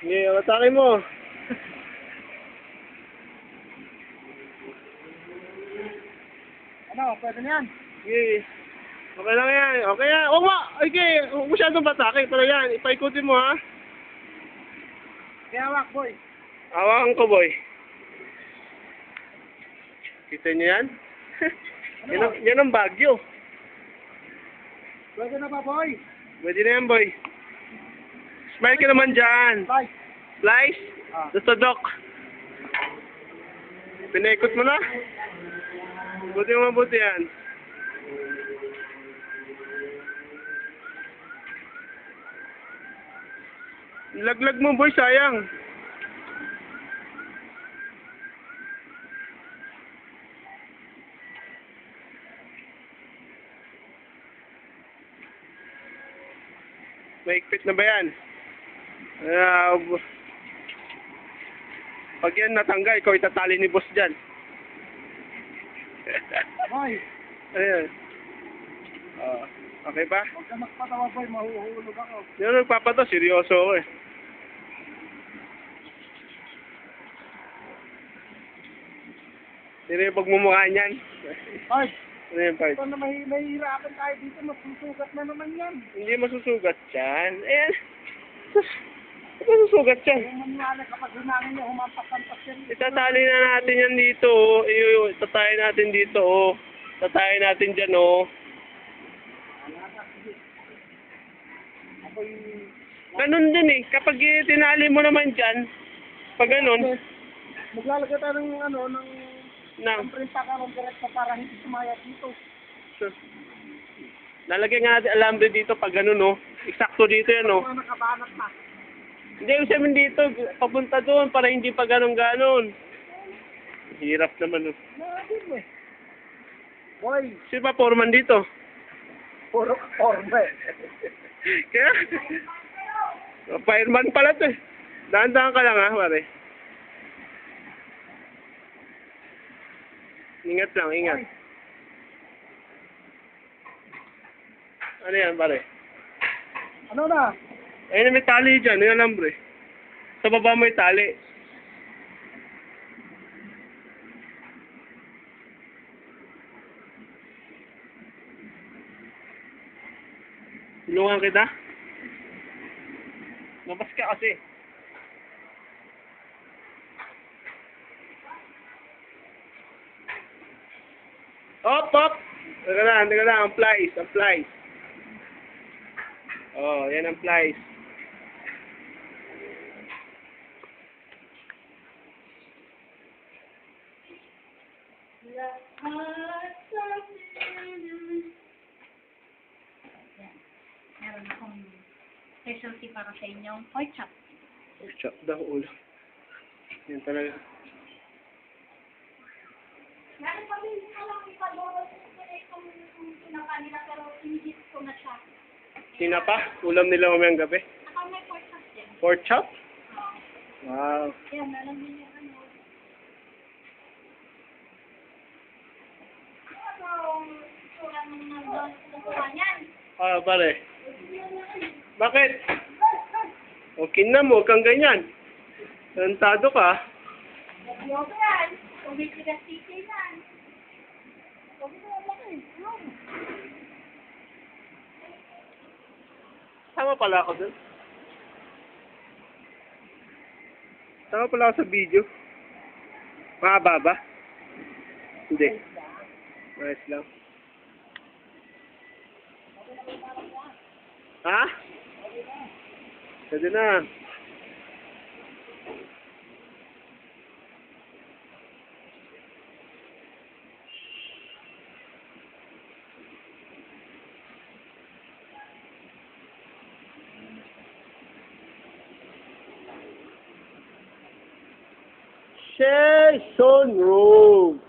Sige, atake mo. Ano, pwede na yan? Sige. Okay lang yan. Okay yan. Huwag mo. Okay. Huwag masyadong batake. Pero yan. Ipaikutin mo ha. Kaya wak, boy. Hawakan ko boy. Kita niyo yan? Yan ang Baguio. Pwede na ba, boy? Pwede na yan boy. Smile ka naman dyan. Bye. Slice. Ah. Doon sa dock. Pinaikot mo na. Buti mo mabuti yan. Laglag mo boy, sayang. Maikpit na ba yan? Pag yan natanggal, ikaw itatali ni boss dyan. Boy, Ayan. Okay pa? huwag ka magpatawa, boy. Mahuhulog ako. Hindi ako nagpapato, seryoso ako eh. Sino yung pagmumukha niyan? Boy, Ano yung part? ito na mahihirapan tayo dito. Masusugat na naman yan. Hindi masusugat yan. Ayan. Masusugat yan. Yung mangyari kapag hinangin niya, humampas-ampas yan. Itatali na natin yan dito, oh. Itatali natin dito, oh. Tatali natin dyan, oh. Ako'y... Ganun din eh. Kapag tinali mo naman dyan, pag ganun, Maglalagay tayo ng ano, ng... na, Ang print pa karon direkto para hindi sumaya dito. lalagyan nga natin alambre dito pag ganun, oh. Eksakto dito yan, oh. Mga nakabanat na. Hindi, yung sabihin dito, papunta doon para hindi pa ganun-ganon. Hirap naman, oh. Nakagin mo eh. Boy, Sino ba foreman dito? puro forma eh. Kaya, fireman pala to eh. Dahan-dahan ka lang ha, pare. Ingat lang, ingat. Ano yan, pare? Ano na? Ayun, may tali dyan, yung alambre. Sa baba mo yung tali. Tulungan kita? Labas ka kasi. Op, op! Teka lang, ang flies, ang flies. Oh, yan ang flies. Meron akong specialty para sa inyong pork chop. Chop daw ulo. Yan talaga. Meron kami alam ipagoro kung pinakanila pero inhit ko na siya. Tinapa? Ulam nila mamayang gabi? Saka may pork chop din. Pork chop? Wow. Yan, meron din yung ano. Ano, sura nung nagkuha niyan. Ah, pare. Bakit? Okay na mo, huwag kang ganyan. Tantado ka. Yoga yan. Tumitigas-titi yan. Tama pala ako dun. Tama pala ako sa video. Mahaba ba? Hindi. Nice lang. Ha? Pwede na. Jason Road.